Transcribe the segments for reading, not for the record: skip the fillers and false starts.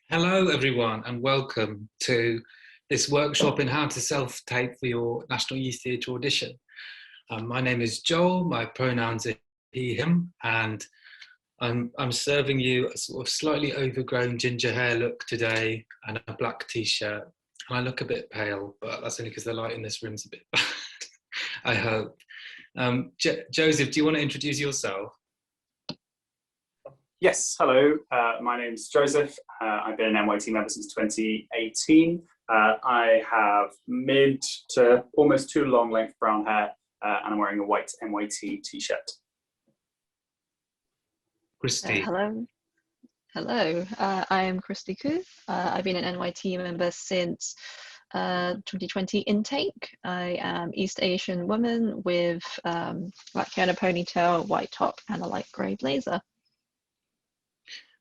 Hello everyone and welcome to this workshop in how to self-tape for your National Youth Theatre audition. My name is Joel, my pronouns are he, him, and I'm serving you a sort of slightly overgrown ginger hair look today and a black t-shirt. And I look a bit pale, but that's only because the light in this room's a bit bad, I hope. Joseph, do you want to introduce yourself? Yes, hello, my name's Joseph. I've been an NYT member since 2018. I have mid to almost too long length brown hair and I'm wearing a white NYT t-shirt. Christy. Hello, I am Christy Koo. I've been an NYT member since 2020 intake. I am East Asian woman with black hair and a ponytail, white top and a light grey blazer.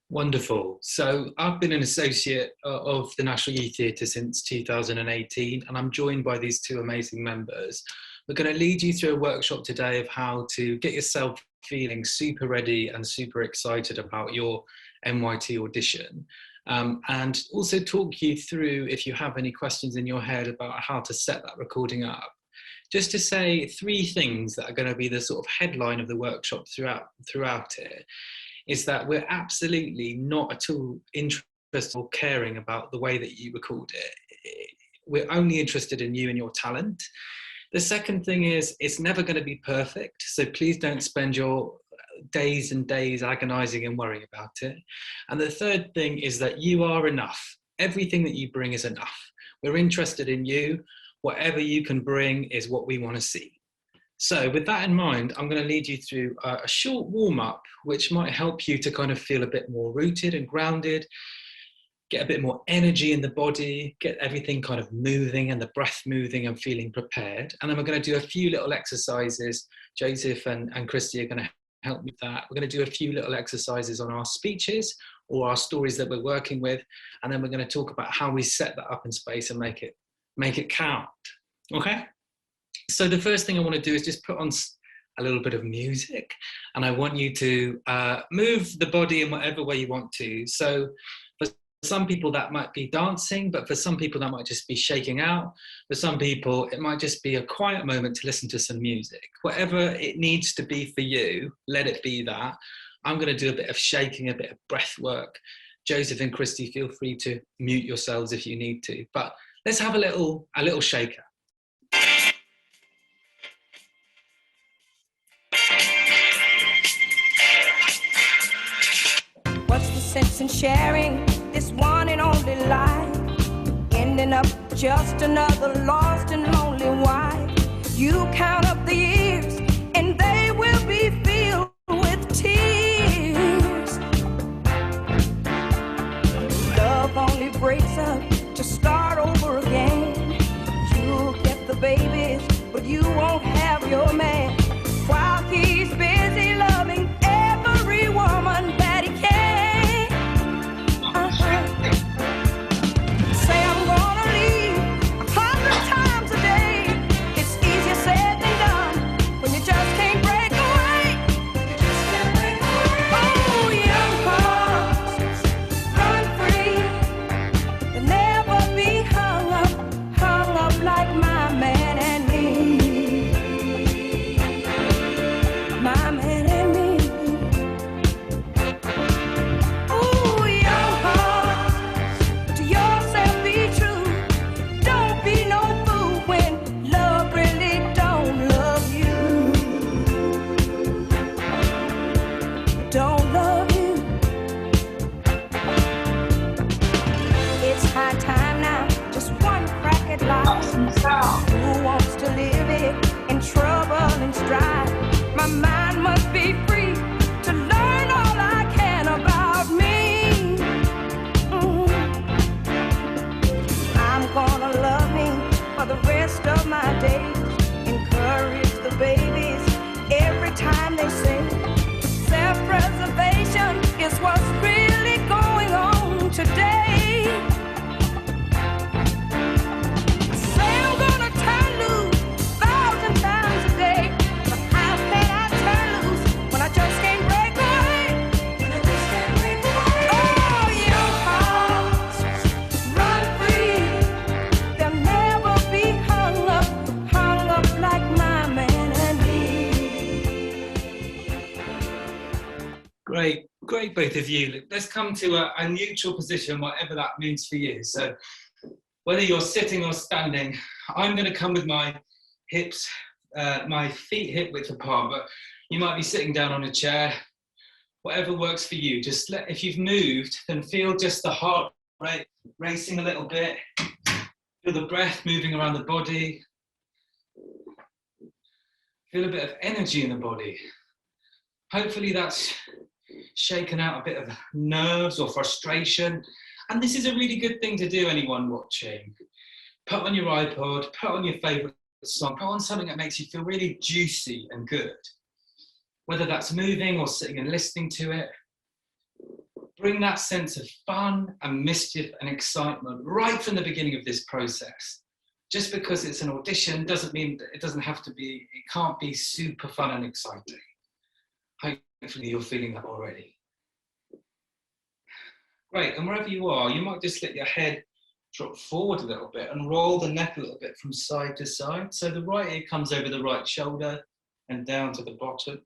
Wonderful. So I've been an associate of the National Youth Theatre since 2018 and I'm joined by these two amazing members. We're going to lead you through a workshop today of how to get yourself feeling super ready and super excited about your NYT audition, and also talk you through, if you have any questions in your head, about how to set that recording up. Just to say three things that are going to be the sort of headline of the workshop throughout it. Is that we're absolutely not at all interested or caring about the way that you record it. We're only interested in you and your talent. The second thing is it's never going to be perfect, so please don't spend your days and days agonizing and worrying about it. And the third thing is that you are enough. Everything that you bring is enough. We're interested in you. Whatever you can bring is what we want to see. So with that in mind, I'm going to lead you through a short warm-up, which might help you to kind of feel a bit more rooted and grounded, get a bit more energy in the body, get everything kind of moving and the breath moving and feeling prepared. And then we're going to do a few little exercises. Joseph and Christy are going to help with that. We're going to do a few little exercises on our speeches or our stories that we're working with. And then we're going to talk about how we set that up in space and make it count. Okay? So the first thing I want to do is just put on a little bit of music, and I want you to move the body in whatever way you want to. So for some people that might be dancing, but for some people that might just be shaking out. For some people it might just be a quiet moment to listen to some music. Whatever it needs to be for you, let it be that. I'm going to do a bit of shaking, a bit of breath work. Joseph and Christy, feel free to mute yourselves if you need to, but let's have a little shaker. What's the sense in sharing this one and only life? Ending up just another lost and lonely wife. You count up the years and they will be filled with tears. Love only breaks up to start over again. You'll get the babies, but you won't have your man. While he's busy loving every woman that he can. Say I'm gonna leave 100 times a day. It's easier said than done. Great, great, both of you. Let's come to a neutral position, whatever that means for you. So whether you're sitting or standing, I'm going to come with my hips, my feet hip width apart, but you might be sitting down on a chair, whatever works for you. Just if you've moved, then feel just the heart rate racing a little bit, feel the breath moving around the body, feel a bit of energy in the body. Hopefully that's shaken out a bit of nerves or frustration. And this is a really good thing to do, anyone watching. Put on your iPod, put on your favourite song, put on something that makes you feel really juicy and good. Whether that's moving or sitting and listening to it. Bring that sense of fun and mischief and excitement right from the beginning of this process. Just because it's an audition doesn't mean that it doesn't have to be, it can't be super fun and exciting. Hopefully you're feeling that already. Great, and wherever you are, you might just let your head drop forward a little bit and roll the neck a little bit from side to side. So the right ear comes over the right shoulder and down to the bottom.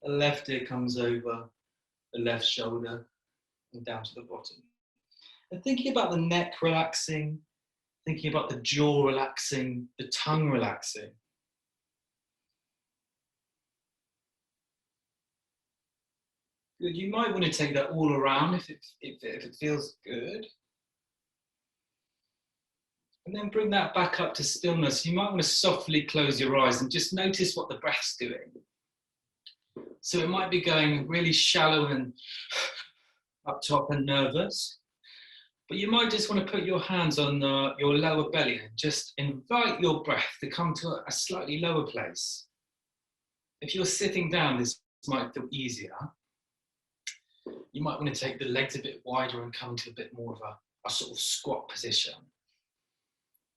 The left ear comes over the left shoulder and down to the bottom. And thinking about the neck relaxing, thinking about the jaw relaxing, the tongue relaxing. Good. You might want to take that all around if it feels good. And then bring that back up to stillness. You might want to softly close your eyes and just notice what the breath's doing. So it might be going really shallow and up top and nervous. But you might just want to put your hands on your lower belly and just invite your breath to come to a slightly lower place. If you're sitting down, this might feel easier. You might want to take the legs a bit wider and come to a bit more of a sort of squat position.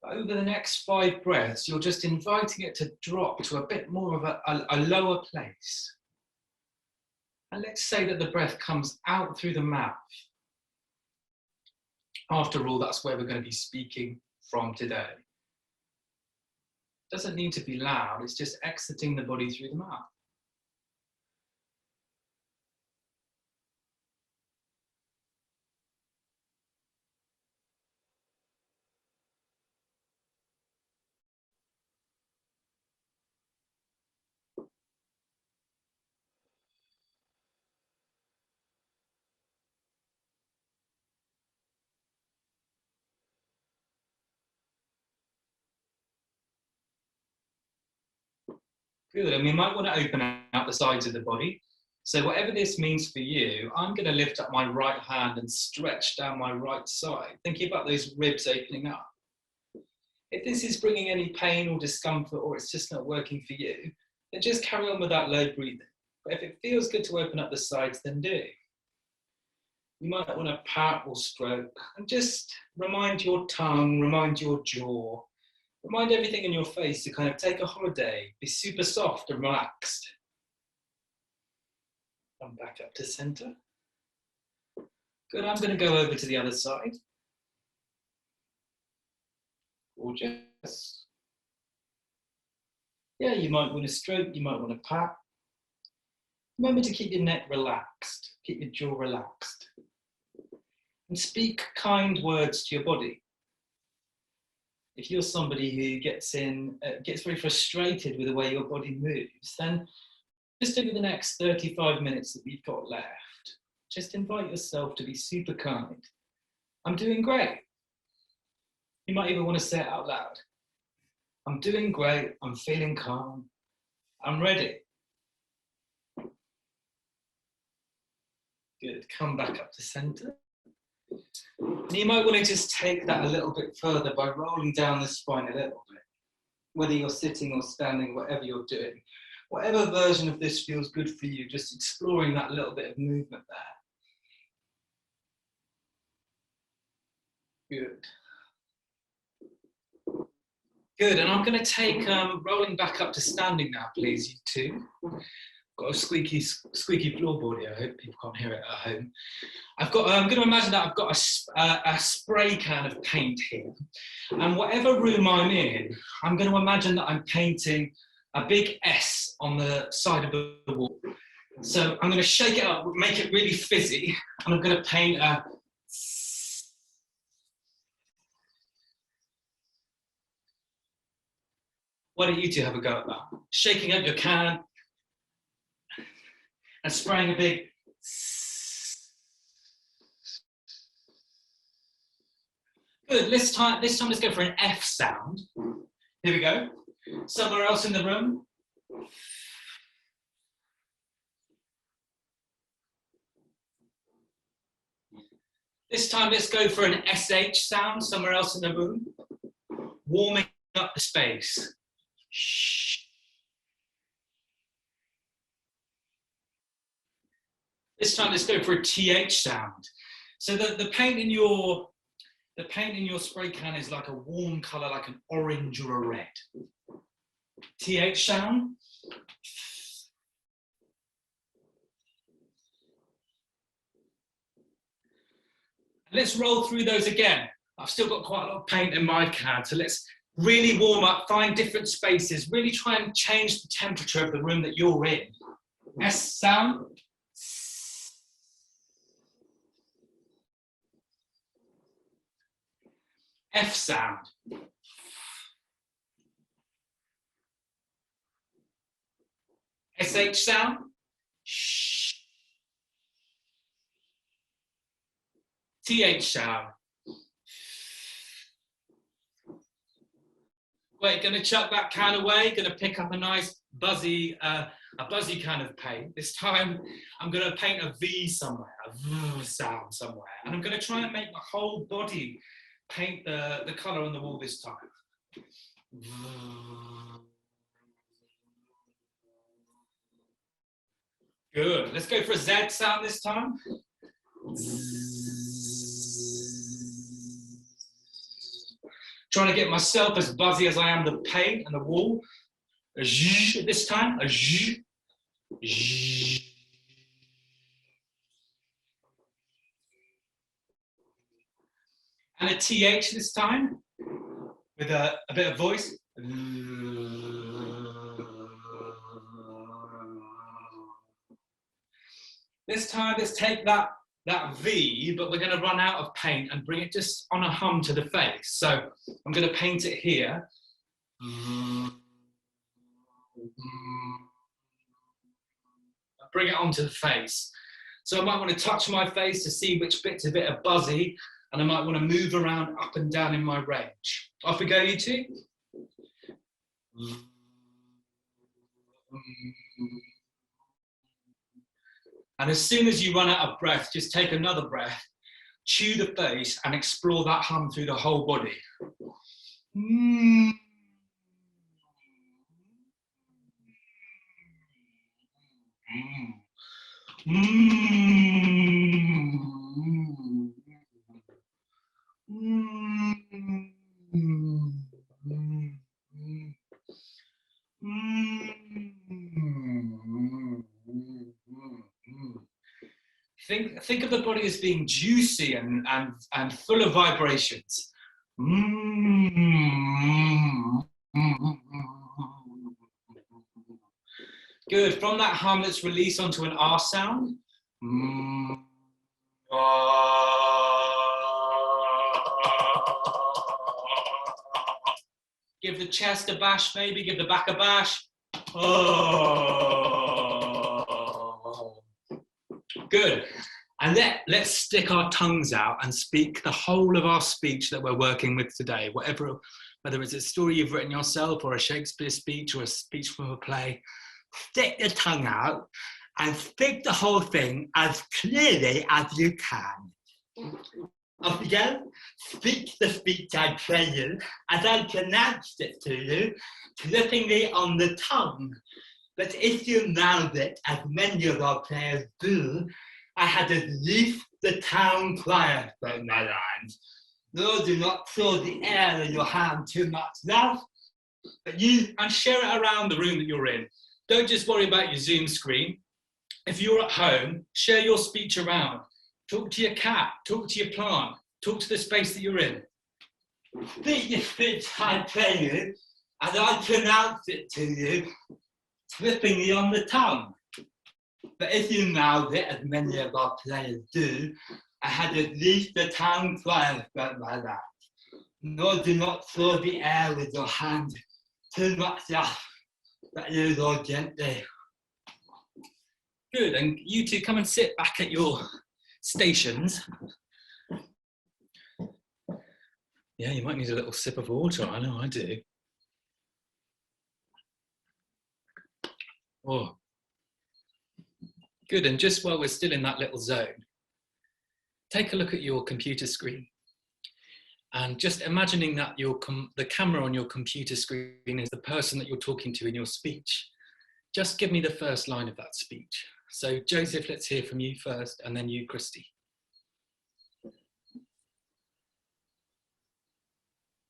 But over the next 5 breaths, you're just inviting it to drop to a bit more of a lower place. And let's say that the breath comes out through the mouth. After all, that's where we're going to be speaking from today. It doesn't need to be loud, it's just exiting the body through the mouth. Good, and we might want to open out the sides of the body. So whatever this means for you, I'm going to lift up my right hand and stretch down my right side, thinking about those ribs opening up. If this is bringing any pain or discomfort, or it's just not working for you, then just carry on with that low breathing. But if it feels good to open up the sides, then do. You might want to pat or stroke, and just remind your tongue, remind your jaw, remind everything in your face to kind of take a holiday, be super soft and relaxed. Come back up to center. Good, I'm going to go over to the other side. Gorgeous. Yeah, you might want to stroke, you might want to pat. Remember to keep your neck relaxed, keep your jaw relaxed. And speak kind words to your body. If you're somebody who gets very frustrated with the way your body moves, then just over the next 35 minutes that we've got left, just invite yourself to be super kind. I'm doing great. You might even want to say it out loud. I'm doing great, I'm feeling calm, I'm ready. Good, come back up to center. And you might want to just take that a little bit further by rolling down the spine a little bit. Whether you're sitting or standing, whatever you're doing. Whatever version of this feels good for you, just exploring that little bit of movement there. Good. Good, and I'm going to take rolling back up to standing now, please, you two. Got a squeaky floorboard here. I hope people can't hear it at home. I'm going to imagine that I've got a spray can of paint here, and whatever room I'm in, I'm going to imagine that I'm painting a big S on the side of the wall. So I'm going to shake it up, make it really fizzy, and I'm going to paint a... Why don't you two have a go at that? Shaking up your can and spraying a big... Good, this time let's go for an F sound. Here we go. Somewhere else in the room. This time let's go for an SH sound, somewhere else in the room. Warming up the space. This time let's go for a TH sound. So the paint in your spray can is like a warm colour, like an orange or a red. TH sound. Let's roll through those again. I've still got quite a lot of paint in my can, so let's really warm up, find different spaces, really try and change the temperature of the room that you're in. S sound. F sound. SH sound. TH sound. Wait, gonna chuck that can away, gonna pick up a nice buzzy kind of paint. This time I'm gonna paint a V somewhere, a V sound somewhere. And I'm gonna try and make the whole body paint the colour on the wall this time. Good, let's go for a Z sound this time. Trying to get myself as buzzy as I am the paint and the wall. A zh this time, a zh. Zh. And a TH this time, with a bit of voice. This time, let's take that V, but we're going to run out of paint and bring it just on a hum to the face. So I'm going to paint it here. Bring it onto the face. So I might want to touch my face to see which bits of it are buzzy, and I might want to move around up and down in my range. Off we go, you two. And as soon as you run out of breath, just take another breath, chew the face, and explore that hum through the whole body. Think of the body as being juicy and full of vibrations. Good. From that hum, let's release onto an R sound. Give the chest a bash, maybe. Give the back a bash. Good. And let's stick our tongues out and speak the whole of our speech that we're working with today, whether it's a story you've written yourself or a Shakespeare speech or a speech from a play. Stick the tongue out and speak the whole thing as clearly as you can. Off you go. Speak the speech I tell you as I pronounced it to you, clippingly on the tongue. But if you mouth it, as many of our players do, I had at least the town crier from my lines. No, do not fill the air in your hand too much now, but and share it around the room that you're in. Don't just worry about your Zoom screen. If you're at home, share your speech around. Talk to your cat, talk to your plant, talk to the space that you're in. Speak your speech I tell you, as I pronounce it to you, clippingly on the tongue. But if you nailed it, as many of our players do, I had at least a town crier throughout my life. No, do not fill the air with your hand too much up, but use all gently. Good, and you two come and sit back at your stations. Yeah, you might need a little sip of water, I know I do. Oh, good, and just while we're still in that little zone, take a look at your computer screen. And just imagining that the camera on your computer screen is the person that you're talking to in your speech. Just give me the first line of that speech. So Joseph, let's hear from you first, and then you, Christy.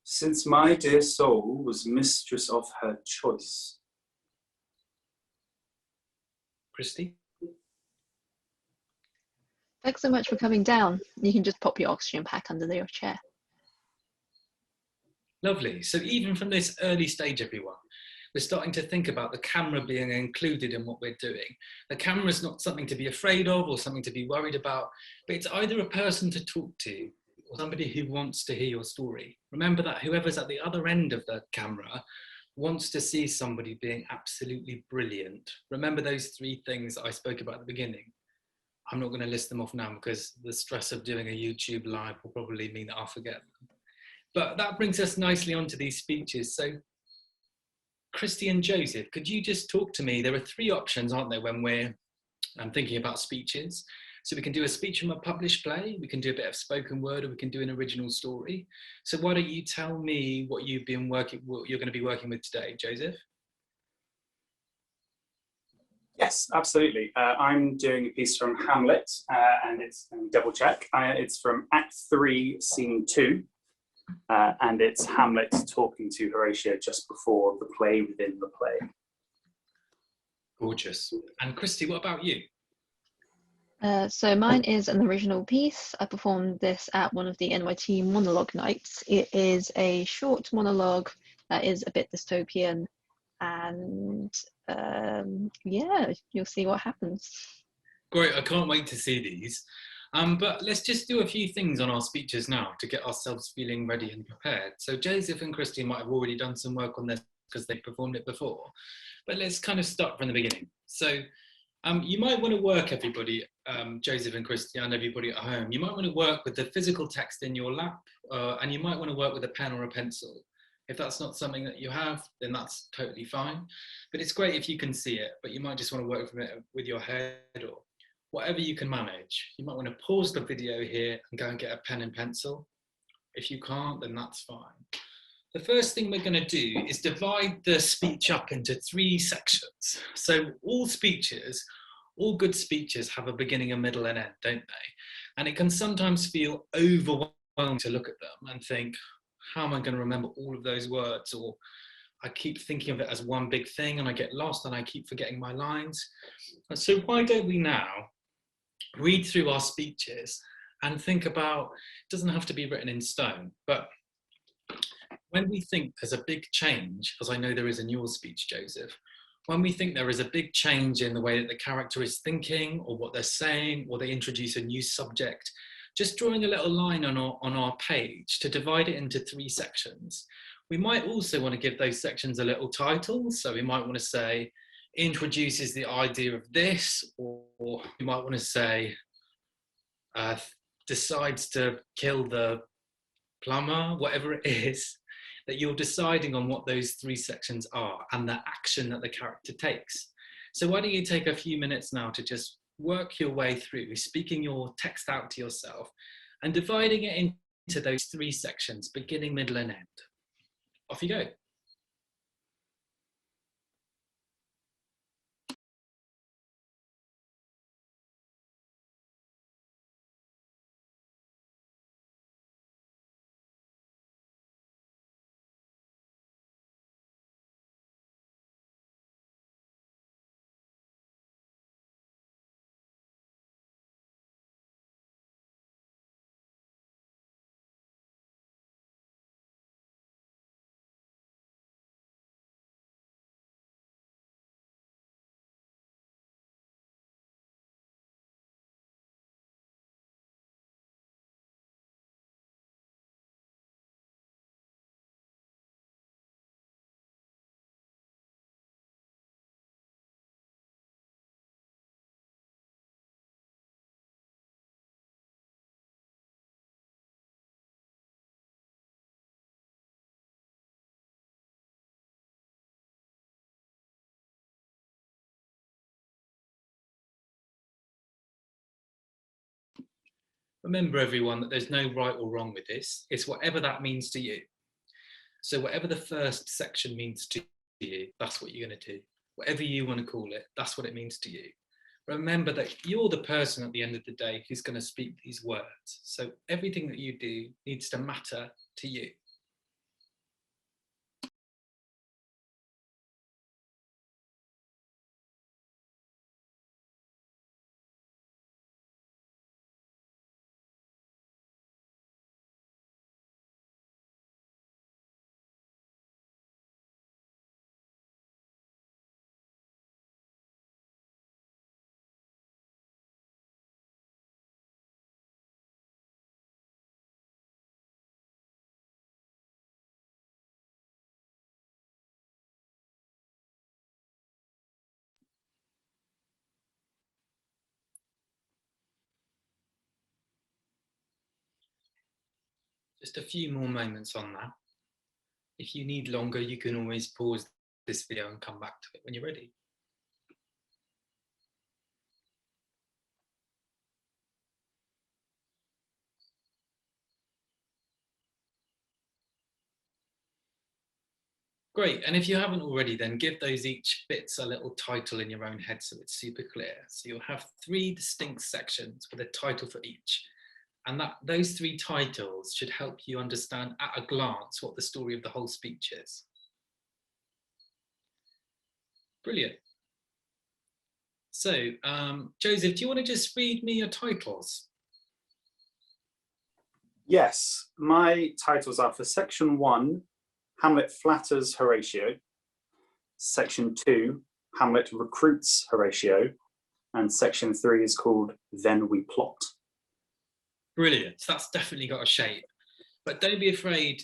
Since my dear soul was mistress of her choice. Christy? Thanks so much for coming down. You can just pop your oxygen pack under your chair. Lovely. So even from this early stage, everyone, we're starting to think about the camera being included in what we're doing. The camera is not something to be afraid of or something to be worried about, but it's either a person to talk to or somebody who wants to hear your story. Remember that whoever's at the other end of the camera wants to see somebody being absolutely brilliant. Remember those three things that I spoke about at the beginning. I'm not going to list them off now because the stress of doing a YouTube live will probably mean that I'll forget them. But that brings us nicely onto these speeches. So Christy and Joseph, could you just talk to me? There are three options, aren't there, when we're thinking about speeches. So we can do a speech from a published play, we can do a bit of spoken word, or we can do an original story. So why don't you tell me what you're going to be working with today, Joseph? Yes, absolutely. I'm doing a piece from Hamlet, and it's double check. It's from Act 3, Scene 2. And it's Hamlet talking to Horatio just before the play within the play. Gorgeous. And Christy, what about you? So mine is an original piece. I performed this at one of the NYT monologue nights. It is a short monologue that is a bit dystopian, and yeah, you'll see what happens. Great, I can't wait to see these. But let's just do a few things on our speeches now to get ourselves feeling ready and prepared. So Joseph and Christy might have already done some work on this because they performed it before, but let's kind of start from the beginning. So you might want to work, everybody, Joseph and Christy and everybody at home, you might want to work with the physical text in your lap, and you might want to work with a pen or a pencil. If that's not something that you have, then that's totally fine. But it's great if you can see it, but you might just want to work from it with your head or whatever you can manage. You might want to pause the video here and go and get a pen and pencil. If you can't, then that's fine. The first thing we're going to do is divide the speech up into three sections. So all speeches, all good speeches have a beginning, a middle and end, don't they? And it can sometimes feel overwhelming to look at them and think, how am I going to remember all of those words? Or I keep thinking of it as one big thing and I get lost and I keep forgetting my lines. So why don't we now read through our speeches and think about, it doesn't have to be written in stone, but when we think there's a big change, as I know there is in your speech, Joseph, when we think there is a big change in the way that the character is thinking or what they're saying, or they introduce a new subject, just drawing a little line on our page to divide it into three sections. We might also want to give those sections a little title. So we might want to say, introduces the idea of this, or you might want to say, decides to kill the plumber, whatever it is, that you're deciding on what those three sections are and the action that the character takes. So why don't you take a few minutes now to just work your way through speaking your text out to yourself and dividing it into those three sections, beginning, middle and end. Off you go. Remember, everyone, that there's no right or wrong with this. It's whatever that means to you. So whatever the first section means to you, that's what you're going to do. Whatever you want to call it, that's what it means to you. Remember that you're the person at the end of the day who's going to speak these words. So everything that you do needs to matter to you. Just a few more moments on that. If you need longer, you can always pause this video and come back to it when you're ready. Great, and if you haven't already, then give those each bits a little title in your own head so it's super clear. So you'll have 3 distinct sections with a title for each. And those 3 titles should help you understand at a glance what the story of the whole speech is. Brilliant. So, Joseph, do you want to just read me your titles? Yes, my titles are for section 1, Hamlet flatters Horatio. Section 2, Hamlet recruits Horatio. And section 3 is called Then We Plot. Brilliant. So that's definitely got a shape. But don't be afraid,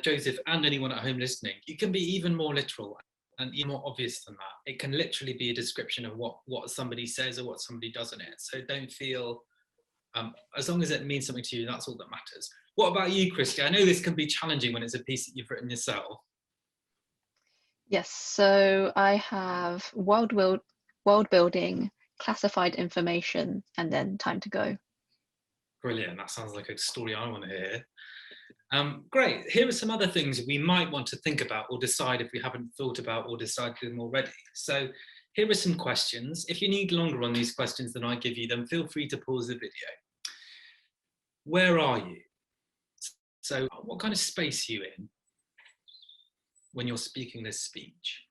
Joseph, and anyone at home listening. You can be even more literal and even more obvious than that. It can literally be a description of what somebody says or what somebody does in it. So don't feel, as long as it means something to you, that's all that matters. What about you, Christy? I know this can be challenging when it's a piece that you've written yourself. Yes, so I have world building, classified information, and then time to go. Brilliant, that sounds like a story I want to hear. Great, here are some other things we might want to think about or decide if we haven't thought about or decided them already. So here are some questions. If you need longer on these questions than I give you, then feel free to pause the video. Where are you? So what kind of space are you in when you're speaking this speech?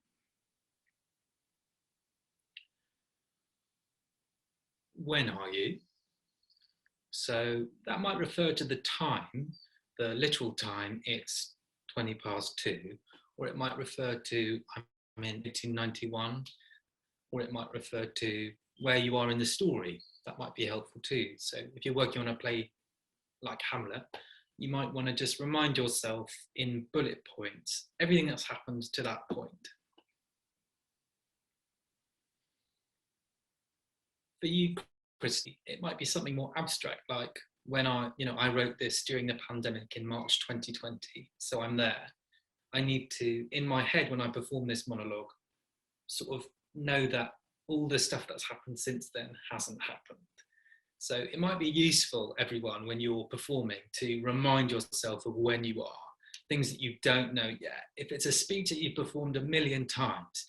When are you? So that might refer to the time, the literal time, it's 2:20, or it might refer to I'm in 1891, or it might refer to where you are in the story. That might be helpful too. So if you're working on a play like Hamlet, you might want to just remind yourself in bullet points everything that's happened to that point. For you, Christy, it might be something more abstract, like when I wrote this during the pandemic in March 2020, so I'm there. I need to, in my head, when I perform this monologue, sort of know that all the stuff that's happened since then hasn't happened. So it might be useful, everyone, when you're performing, to remind yourself of when you are, things that you don't know yet. If it's a speech that you've performed 1,000,000 times,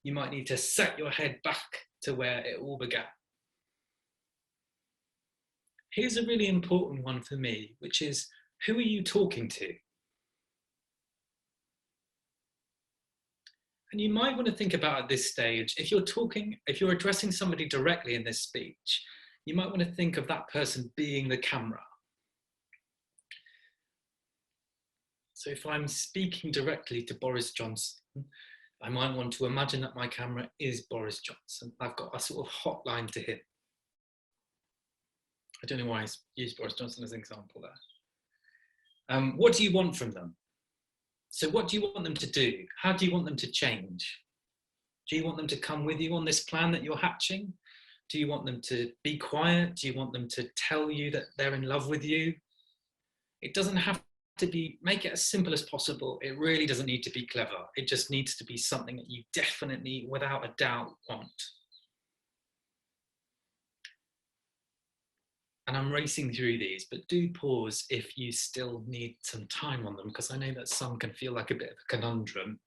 you might need to set your head back to where it all began. Here's a really important one for me, which is, who are you talking to? And you might want to think about at this stage, if you're addressing somebody directly in this speech, you might want to think of that person being the camera. So if I'm speaking directly to Boris Johnson, I might want to imagine that my camera is Boris Johnson. I've got a sort of hotline to him. I don't know why I used Boris Johnson as an example there. What do you want from them? So what do you want them to do? How do you want them to change? Do you want them to come with you on this plan that you're hatching? Do you want them to be quiet? Do you want them to tell you that they're in love with you? It doesn't have to be, make it as simple as possible. It really doesn't need to be clever. It just needs to be something that you definitely, without a doubt, want. and I'm racing through these, but do pause if you still need some time on them, because I know that some can feel like a bit of a conundrum.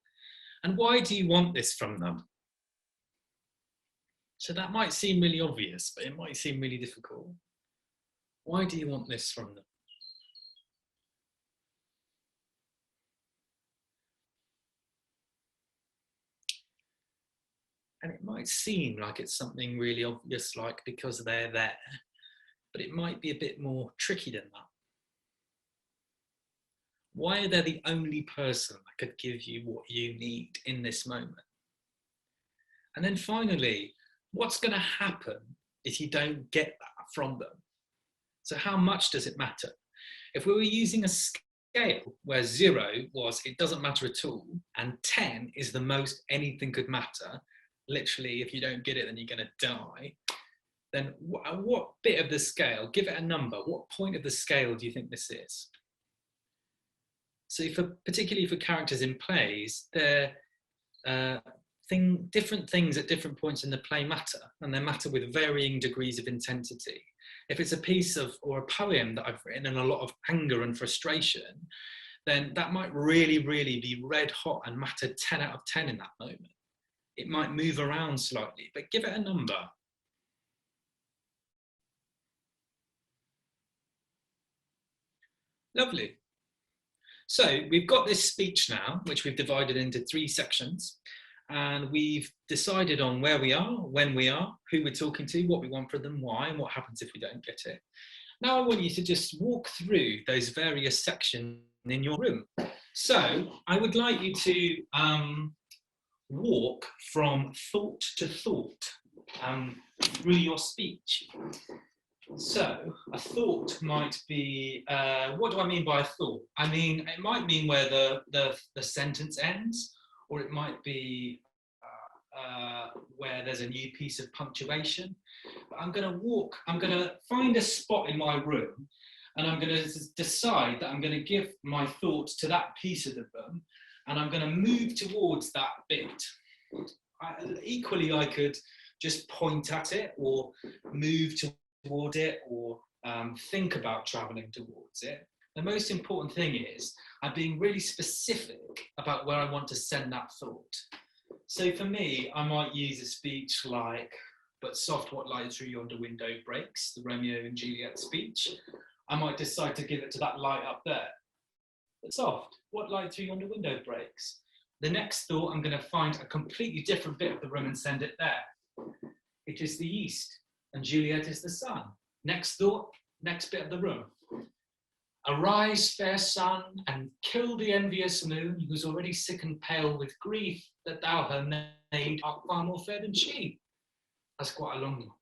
And why do you want this from them? So that might seem really obvious, but it might seem really difficult. Why do you want this from them? And it might seem like it's something really obvious, like because they're there, but it might be a bit more tricky than that. Why are they the only person that could give you what you need in this moment? And then finally, what's going to happen if you don't get that from them? So how much does it matter? If we were using a scale where 0 was it doesn't matter at all, and 10 is the most anything could matter, literally if you don't get it then you're going to die, then what bit of the scale, give it a number, what point of the scale do you think this is? So particularly for characters in plays, they're different things at different points in the play matter, and they matter with varying degrees of intensity. If it's a piece of, or a poem that I've written in a lot of anger and frustration, then that might really, really be red hot and matter 10 out of 10 in that moment. It might move around slightly, but give it a number. Lovely. So we've got this speech now, which we've divided into 3 sections, and we've decided on where we are, when we are, who we're talking to, what we want from them, why, and what happens if we don't get it. Now I want you to just walk through those various sections in your room. So I would like you to walk from thought to thought through your speech. So a thought might be, what do I mean by a thought? I mean, it might mean where the sentence ends, or it might be where there's a new piece of punctuation. But I'm going to find a spot in my room, and I'm going to decide that I'm going to give my thoughts to that piece of the room, and I'm going to move towards that bit. Equally, I could just point at it, or move toward it, or think about traveling towards it. The most important thing is I'm being really specific about where I want to send that thought. So for me, I might use a speech like, "But soft, what light through yonder window breaks," the Romeo and Juliet speech. I might decide to give it to that light up there. "But soft, what light through yonder window breaks." The next thought, I'm going to find a completely different bit of the room and send it there. "It is the east, and Juliet is the sun." Next thought, next bit of the room. "Arise, fair sun, and kill the envious moon, who's already sick and pale with grief that thou, her maid, art far more fair than she." That's quite a long one.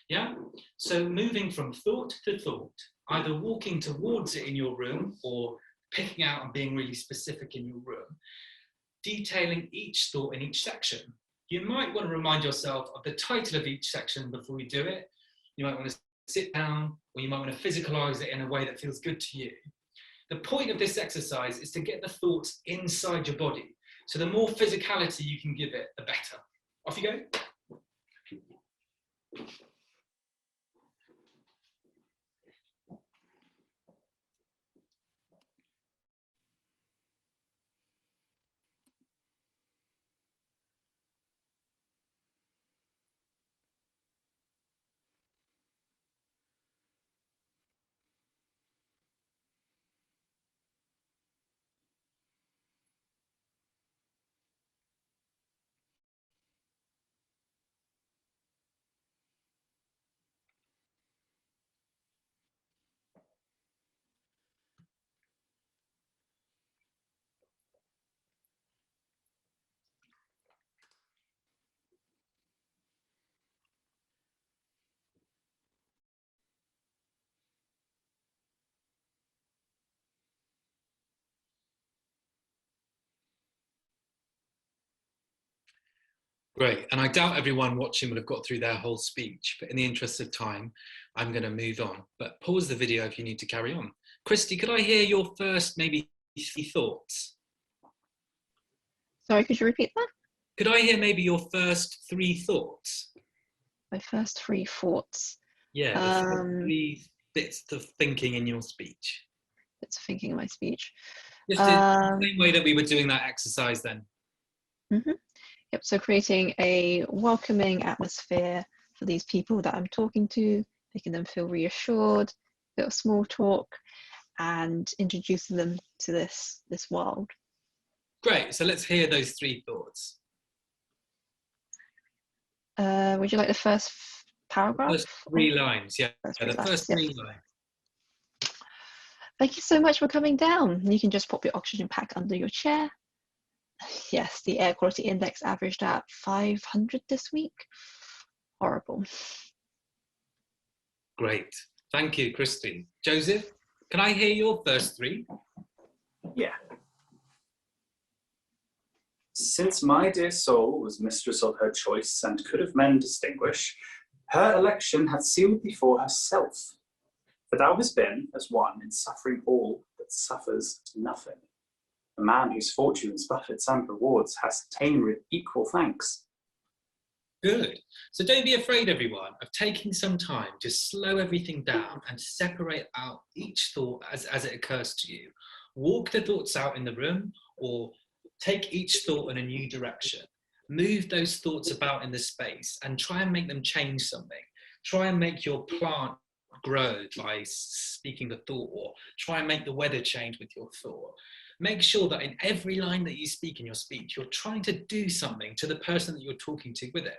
Yeah? So moving from thought to thought, either walking towards it in your room or picking out and being really specific in your room, detailing each thought in each section. You might want to remind yourself of the title of each section before you do it. You might want to sit down, or you might want to physicalize it in a way that feels good to you. The point of this exercise is to get the thoughts inside your body. So the more physicality you can give it, the better. Off you go. Great, and I doubt everyone watching will have got through their whole speech, but in the interest of time, I'm going to move on. But pause the video if you need to carry on. Christy, could I hear your first maybe 3 thoughts? Sorry, could you repeat that? Could I hear maybe your first 3 thoughts? My first 3 thoughts. Yeah, the 3 bits of thinking in your speech? Bits of thinking in my speech. Just in the same way that we were doing that exercise then. Yep, so creating a welcoming atmosphere for these people that I'm talking to, making them feel reassured, a bit of small talk, and introducing them to this world. Great, so let's hear those 3 thoughts. Would you like the first paragraph? First 3 lines, yeah. The first 3 yeah. lines. Thank you so much for coming down. You can just pop your oxygen pack under your chair. Yes, the air quality index averaged at 500 this week. Horrible. Great. Thank you, Christy. Joseph, can I hear your first 3? Yeah. Since my dear soul was mistress of her choice and could of men distinguish, her election hath sealed thee for herself. For thou hast been as one in suffering all that suffers nothing. A man whose fortunes, buffets, and rewards hast ta'en with equal thanks. Good. So don't be afraid, everyone, of taking some time to slow everything down and separate out each thought as it occurs to you. Walk the thoughts out in the room, or take each thought in a new direction. Move those thoughts about in the space and try and make them change something. Try and make your plant grow by speaking the thought, or try and make the weather change with your thought. Make sure that in every line that you speak in your speech, you're trying to do something to the person that you're talking to with it.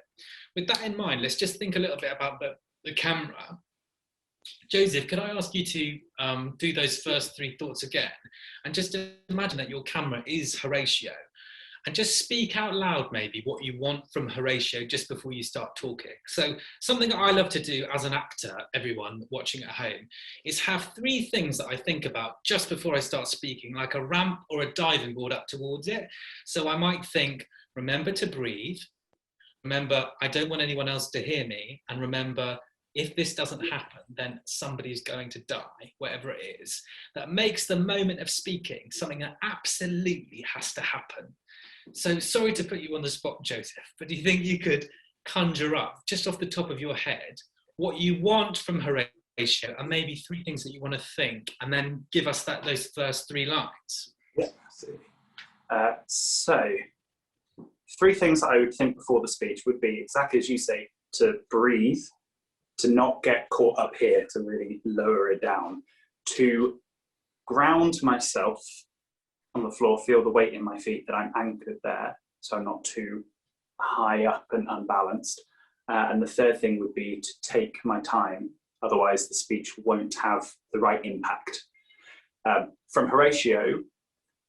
With that in mind, let's just think a little bit about the camera. Joseph, could I ask you to do those first 3 thoughts again? And just imagine that your camera is Horatio. And just speak out loud maybe what you want from Horatio just before you start talking. So something that I love to do as an actor, everyone watching at home, is have 3 things that I think about just before I start speaking, like a ramp or a diving board up towards it. So I might think, remember to breathe, remember I don't want anyone else to hear me, and remember if this doesn't happen, then somebody's going to die, whatever it is. That makes the moment of speaking something that absolutely has to happen. So sorry to put you on the spot, Joseph, but do you think you could conjure up, just off the top of your head, what you want from Horatio, and maybe 3 things that you want to think, and then give us those first 3 lines? Yeah, absolutely. So 3 things that I would think before the speech would be exactly as you say, to breathe, to not get caught up here, to really lower it down, to ground myself on the floor, feel the weight in my feet, that I'm anchored there, so I'm not too high up and unbalanced. And the 3rd thing would be to take my time, otherwise the speech won't have the right impact. From Horatio,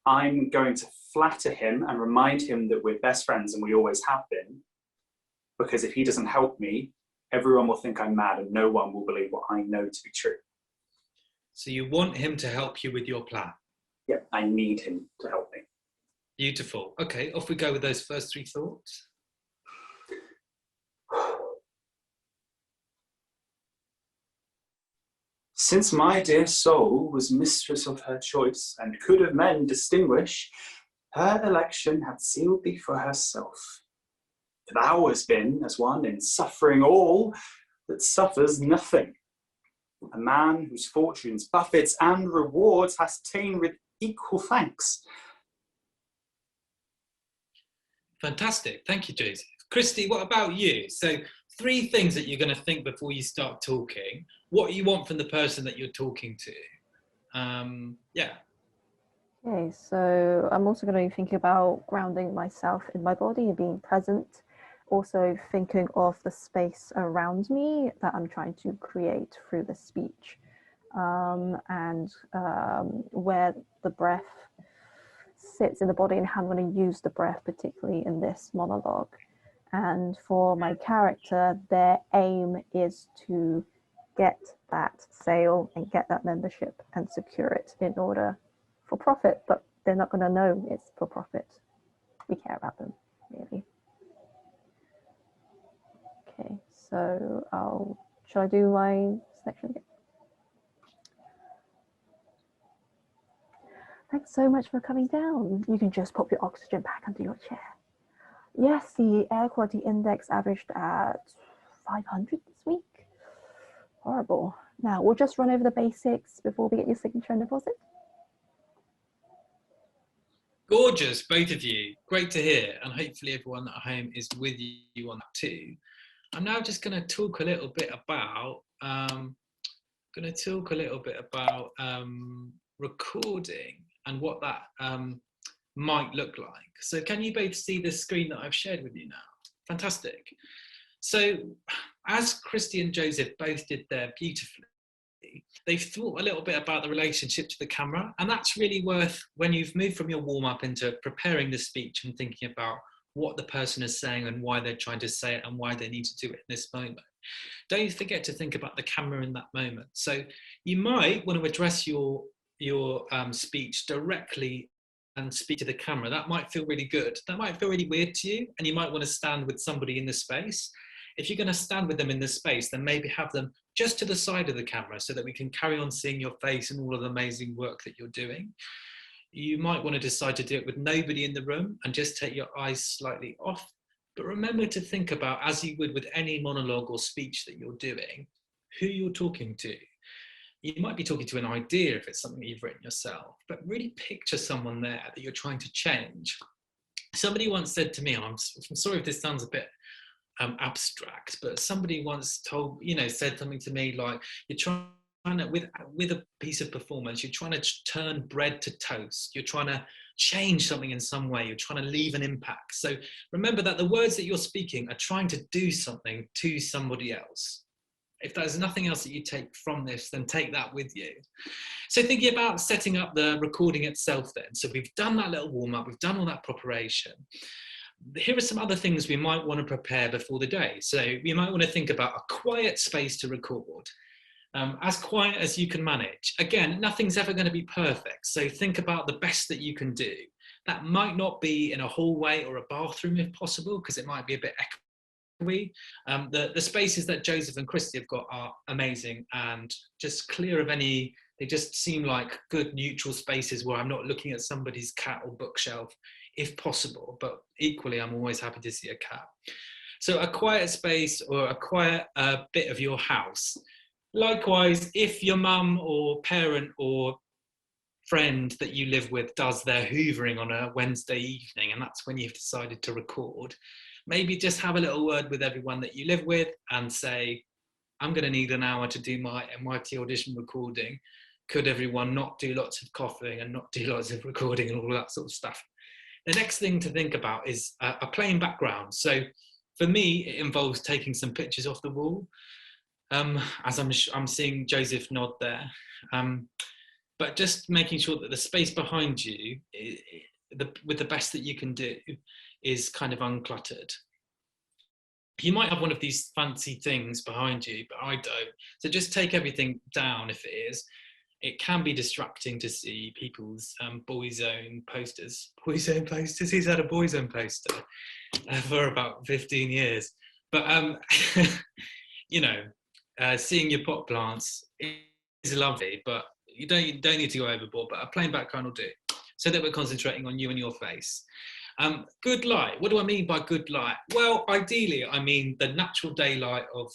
I'm going to flatter him and remind him that we're best friends and we always have been, because if he doesn't help me, everyone will think I'm mad and no one will believe what I know to be true. So you want him to help you with your plan? Yeah, I need him to help me. Beautiful. Okay, off we go with those first 3 thoughts. Since my dear soul was mistress of her choice and could of men distinguish, her election hath sealed thee for herself. For thou hast been as one in suffering all that suffers nothing. A man whose fortunes, buffets, and rewards hast ta'en with equal thanks. Fantastic. Thank you, Joseph. Christy, what about you? So 3 things that you're going to think before you start talking. What you want from the person that you're talking to. Yeah. Okay, so I'm also going to be thinking about grounding myself in my body and being present. Also thinking of the space around me that I'm trying to create through the speech. And where the breath sits in the body and how I'm going to use the breath, particularly in this monologue. And for my character, their aim is to get that sale and get that membership and secure it in order for profit, but they're not going to know it's for profit. We care about them, really. Okay, so shall I do my section again? Thanks so much for coming down. You can just pop your oxygen pack under your chair. Yes, the air quality index averaged at 500 this week. Horrible. Now, we'll just run over the basics before we get your signature and deposit. Gorgeous, both of you. Great to hear. And hopefully everyone at home is with you on that too. I'm now just going to talk a little bit about recording and what that might look like. So can you both see the screen that I've shared with you now? Fantastic. So as Christy and Joseph both did there beautifully, they've thought a little bit about the relationship to the camera, and that's really worth when you've moved from your warm-up into preparing the speech and thinking about what the person is saying and why they're trying to say it and why they need to do it in this moment. Don't forget to think about the camera in that moment. So you might want to address your speech directly and speak to the camera. That might feel really good. That might feel really weird to you, and you might want to stand with somebody in the space. If you're going to stand with them in the space, then maybe have them just to the side of the camera so that we can carry on seeing your face and all of the amazing work that you're doing. You might want to decide to do it with nobody in the room and just take your eyes slightly off. But remember to think about, as you would with any monologue or speech that you're doing, who you're talking to. You might be talking to an idea if it's something that you've written yourself, but really picture someone there that you're trying to change. Somebody once said to me, and I'm sorry if this sounds a bit abstract, but somebody once said something to me like, you're trying to, with a piece of performance, you're trying to turn bread to toast, you're trying to change something in some way, you're trying to leave an impact. So remember that the words that you're speaking are trying to do something to somebody else. If there's nothing else that you take from this, then take that with you. So thinking about setting up the recording itself then. So we've done that little warm up, we've done all that preparation. Here are some other things we might want to prepare before the day. So you might want to think about a quiet space to record, as quiet as you can manage. Again, nothing's ever going to be perfect. So think about the best that you can do. That might not be in a hallway or a bathroom if possible, because it might be a bit echoey. The spaces that Joseph and Christy have got are amazing and just clear of any, they just seem like good neutral spaces where I'm not looking at somebody's cat or bookshelf if possible, but equally I'm always happy to see a cat. So a quiet space or a quiet bit of your house. Likewise, if your mum or parent or friend that you live with does their hoovering on a Wednesday evening and that's when you've decided to record, maybe just have a little word with everyone that you live with and say, I'm going to need an hour to do my NYT audition recording. Could everyone not do lots of coughing and not do lots of recording and all that sort of stuff? The next thing to think about is a plain background. So for me, it involves taking some pictures off the wall, as I'm seeing Joseph nod there. But just making sure that the space behind you, with the best that you can do, is kind of uncluttered. You might have one of these fancy things behind you, but I don't. So just take everything down if it is. It can be distracting to see people's boys' own posters. Boys' own posters? Who's had a boys' own poster for about 15 years? But, seeing your pot plants is lovely, but you don't need to go overboard, but a plain background will do, so that we're concentrating on you and your face. Good light. What do I mean by good light? Well, ideally, I mean the natural daylight of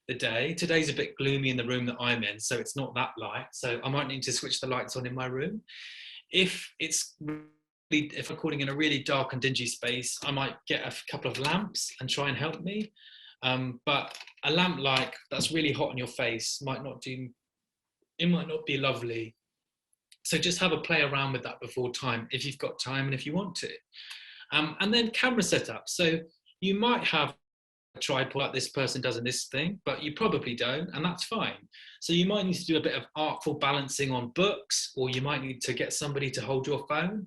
the day. Today's a bit gloomy in the room that I'm in, so it's not that light. So I might need to switch the lights on in my room. If I'm recording in a really dark and dingy space, I might get a couple of lamps and try and help me. But a lamp light that's really hot on your face might not be lovely. So just have a play around with that before time, if you've got time and if you want to. And then camera setup. So you might have a tripod like this person does in this thing, but you probably don't, and that's fine. So you might need to do a bit of artful balancing on books, or you might need to get somebody to hold your phone.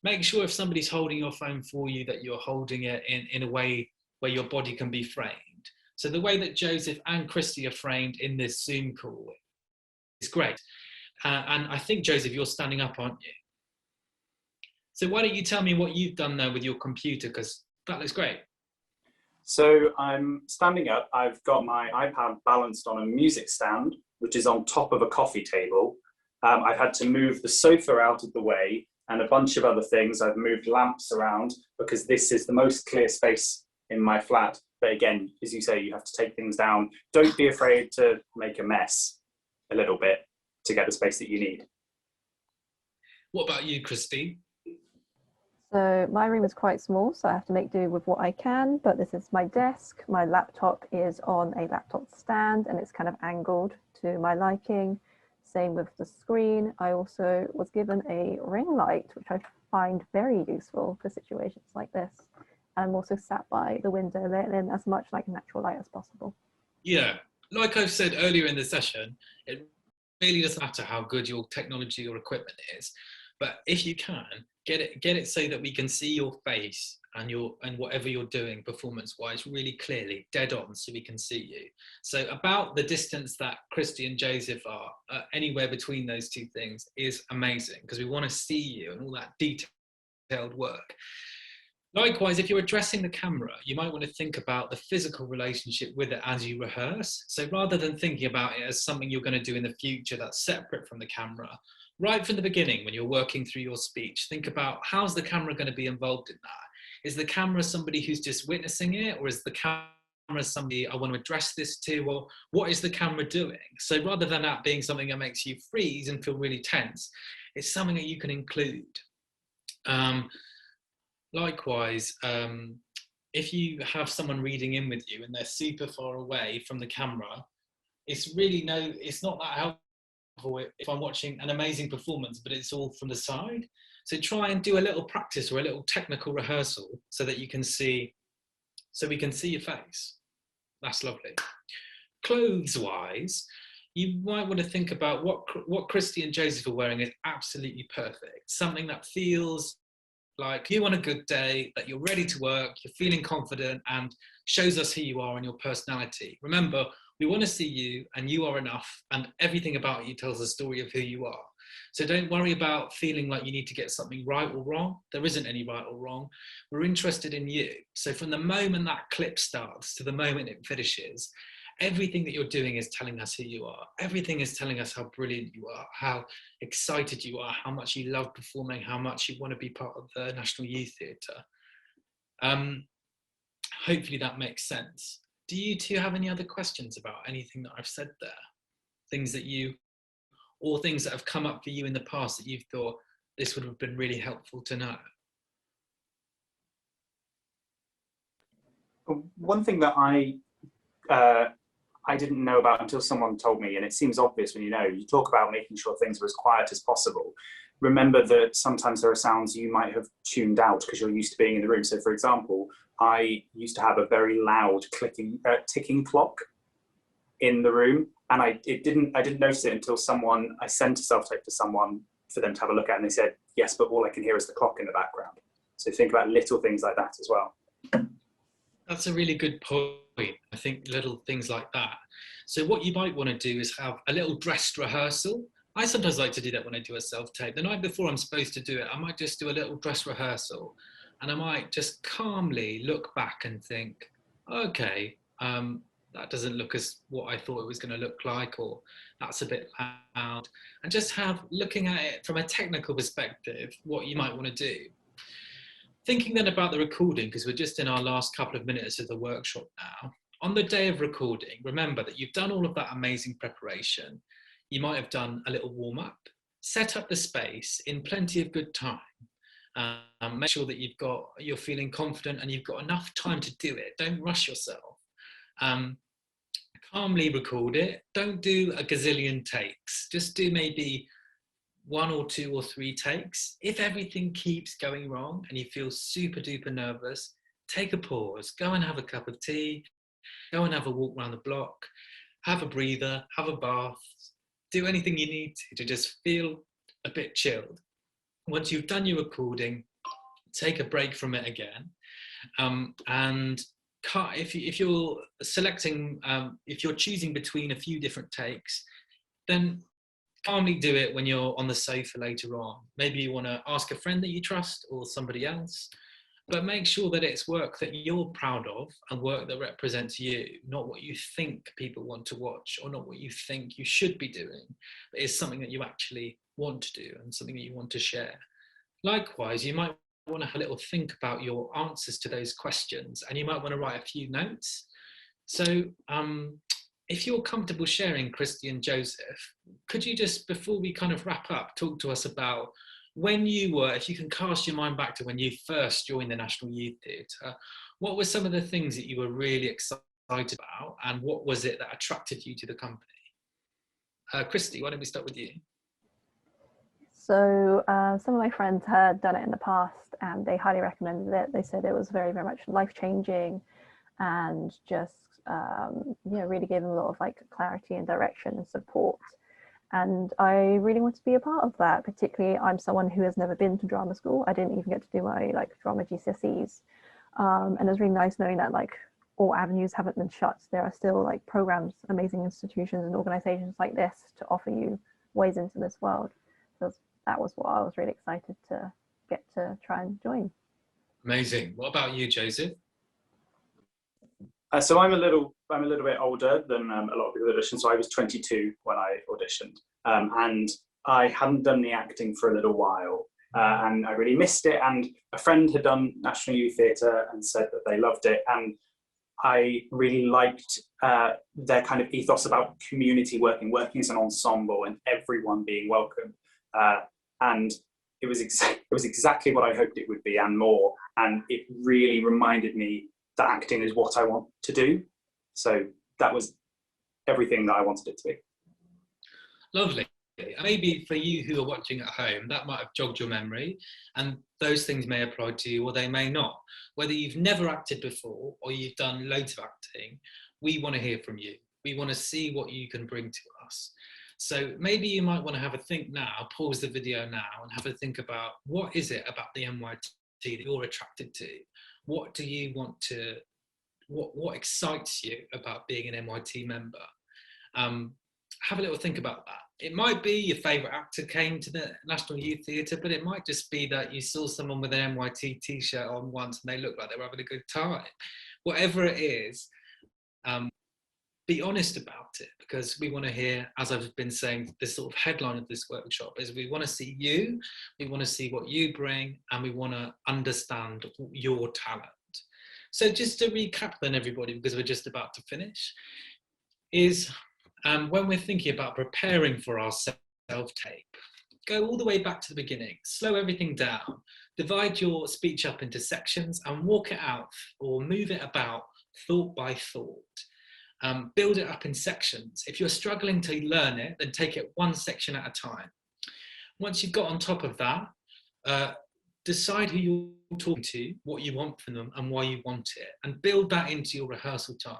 Make sure if somebody's holding your phone for you that you're holding it in a way where your body can be framed. So the way that Joseph and Christy are framed in this Zoom call is great. And I think, Joseph, you're standing up, aren't you? So why don't you tell me what you've done there with your computer, because that looks great. So I'm standing up. I've got my iPad balanced on a music stand, which is on top of a coffee table. I've had to move the sofa out of the way and a bunch of other things. I've moved lamps around because this is the most clear space in my flat. But again, as you say, you have to take things down. Don't be afraid to make a mess. a little bit to get the space that you need. What about you, Christy? So my room is quite small, so I have to make do with what I can, but this is my desk. My laptop is on a laptop stand and it's kind of angled to my liking. Same with the screen. I also was given a ring light, which I find very useful for situations like this. I'm also sat by the window, letting in as much like natural light as possible. Yeah, like I've said earlier in the session, it really doesn't matter how good your technology or equipment is, but if you can, get it so that we can see your face and whatever you're doing performance-wise really clearly, dead on, so we can see you. So about the distance that Christy and Joseph are, anywhere between those two things is amazing, because we want to see you and all that detailed work. Likewise, if you're addressing the camera, you might want to think about the physical relationship with it as you rehearse. So rather than thinking about it as something you're going to do in the future that's separate from the camera, right from the beginning when you're working through your speech, think about how's the camera going to be involved in that? Is the camera somebody who's just witnessing it, or is the camera somebody I want to address this to, or what is the camera doing? So rather than that being something that makes you freeze and feel really tense, it's something that you can include. Likewise, if you have someone reading in with you and they're super far away from the camera, it's not that helpful if I'm watching an amazing performance, but it's all from the side. So try and do a little practice or a little technical rehearsal so that we can see your face. That's lovely. Clothes-wise, you might want to think about what Christy and Joseph are wearing is absolutely perfect. Something that feels like you on a good day, that you're ready to work, you're feeling confident, and shows us who you are and your personality. Remember, we want to see you and you are enough, and everything about you tells a story of who you are. So don't worry about feeling like you need to get something right or wrong. There isn't any right or wrong. We're interested in you. So from the moment that clip starts to the moment it finishes, everything that you're doing is telling us who you are. Everything is telling us how brilliant you are, how excited you are, how much you love performing, how much you want to be part of the National Youth Theatre. Hopefully that makes sense. Do you two have any other questions about anything that I've said there? Things that have come up for you in the past that you've thought this would have been really helpful to know? One thing that I didn't know about until someone told me, and it seems obvious when you talk about making sure things are as quiet as possible. Remember that sometimes there are sounds you might have tuned out because you're used to being in the room. So for example, I used to have a very loud ticking clock in the room, and I didn't notice it until I sent a self-tape to someone for them to have a look at, and they said, yes, but all I can hear is the clock in the background. So think about little things like that as well. That's a really good point. I think little things like that. So what you might want to do is have a little dressed rehearsal. I sometimes like to do that when I do a self-tape. The night before I'm supposed to do it, I might just do a little dress rehearsal, and I might just calmly look back and think, okay, that doesn't look as what I thought it was going to look like, or that's a bit loud, and just looking at it from a technical perspective, what you might want to do. Thinking then about the recording, because we're just in our last couple of minutes of the workshop now. On the day of recording, remember that you've done all of that amazing preparation. You might have done a little warm-up, set up the space in plenty of good time. Make sure that you're feeling confident and you've got enough time to do it. Don't rush yourself. Calmly record it. Don't do a gazillion takes. Just do maybe 1 or 2 or 3 takes. If everything keeps going wrong and you feel super duper nervous, take a pause, go and have a cup of tea, go and have a walk around the block, have a breather, have a bath, do anything you need to just feel a bit chilled. Once you've done your recording, take a break from it again, and if you're selecting, if you're choosing between a few different takes, then calmly do it when you're on the sofa later on. Maybe you want to ask a friend that you trust or somebody else, but make sure that it's work that you're proud of and work that represents you, not what you think people want to watch or not what you think you should be doing, but it's something that you actually want to do and something that you want to share. Likewise, you might want to have a little think about your answers to those questions, and you might want to write a few notes. So if you're comfortable sharing, Christy and Joseph, could you just, before we kind of wrap up, talk to us about when you were, if you can cast your mind back to when you first joined the National Youth Theatre, what were some of the things that you were really excited about, and what was it that attracted you to the company? Christy, why don't we start with you? So some of my friends had done it in the past and they highly recommended it. They said it was very, very much life-changing and just, really gave them a lot of like clarity and direction and support. And I really want to be a part of that. Particularly, I'm someone who has never been to drama school. I didn't even get to do my drama GCSEs. And it was really nice knowing that all avenues haven't been shut. There are still programs, amazing institutions and organizations like this to offer you ways into this world. So that was what I was really excited to get to try and join. Amazing. What about you, Joseph? So I'm a little bit older than a lot of people auditioned. So I was 22 when I auditioned, and I hadn't done the acting for a little while, and I really missed it. And a friend had done National Youth Theatre and said that they loved it, and I really liked their kind of ethos about community working as an ensemble and everyone being welcome. And it was exactly what I hoped it would be and more. And it really reminded me that acting is what I want to do. So that was everything that I wanted it to be. Lovely. Maybe for you who are watching at home, that might have jogged your memory, and those things may apply to you or they may not. Whether you've never acted before or you've done loads of acting, we want to hear from you. We want to see what you can bring to us. So maybe you might want to have a think now, pause the video now and have a think about what is it about the NYT that you're attracted to? What do you want to, what excites you about being an NYT member? Have a little think about that. It might be your favourite actor came to the National Youth Theatre, but it might just be that you saw someone with an NYT t-shirt on once and they looked like they were having a good time. Whatever it is, be honest about it, because we want to hear, as I've been saying, the sort of headline of this workshop is we want to see you, we want to see what you bring, and we want to understand your talent. So just to recap then, everybody, because we're just about to finish, is when we're thinking about preparing for our self-tape, go all the way back to the beginning, slow everything down, divide your speech up into sections and walk it out or move it about thought by thought. Build it up in sections. If you're struggling to learn it, then take it one section at a time. Once you've got on top of that, decide who you're talking to, what you want from them and why you want it, and build that into your rehearsal time.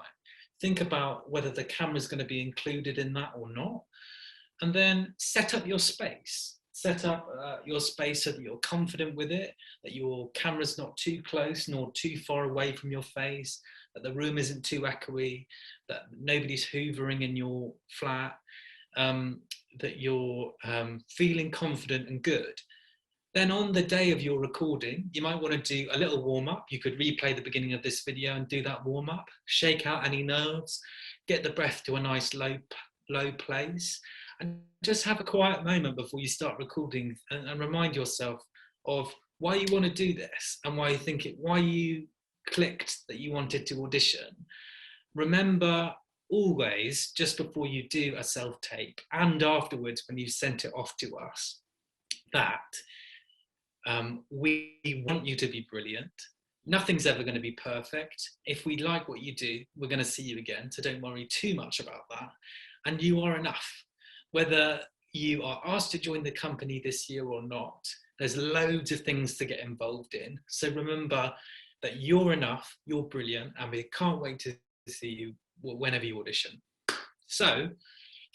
Think about whether the camera's going to be included in that or not. And then set up your space. Set up your space so that you're confident with it, that your camera's not too close nor too far away from your face, that the room isn't too echoey, that nobody's hoovering in your flat, that you're feeling confident and good. Then on the day of your recording, you might want to do a little warm-up. You could replay the beginning of this video and do that warm-up, shake out any nerves, get the breath to a nice low place, and just have a quiet moment before you start recording and remind yourself of why you want to do this and why you think it, why you clicked that you wanted to audition. Remember always, just before you do a self-tape and afterwards when you've sent it off to us, that we want you to be brilliant. Nothing's ever going to be perfect. If we like what you do, we're going to see you again. So don't worry too much about that. And you are enough. Whether you are asked to join the company this year or not, there's loads of things to get involved in. So remember that you're enough, you're brilliant, and we can't wait to see you whenever you audition. So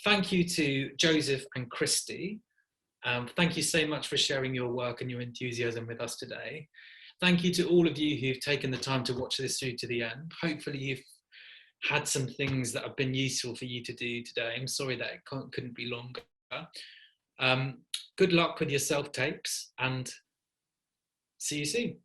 thank you to Joseph and Christy. Thank you so much for sharing your work and your enthusiasm with us today. Thank you to all of you who've taken the time to watch this through to the end. Hopefully you've had some things that have been useful for you to do today. I'm sorry that it couldn't be longer. Good luck with your self-tapes and see you soon.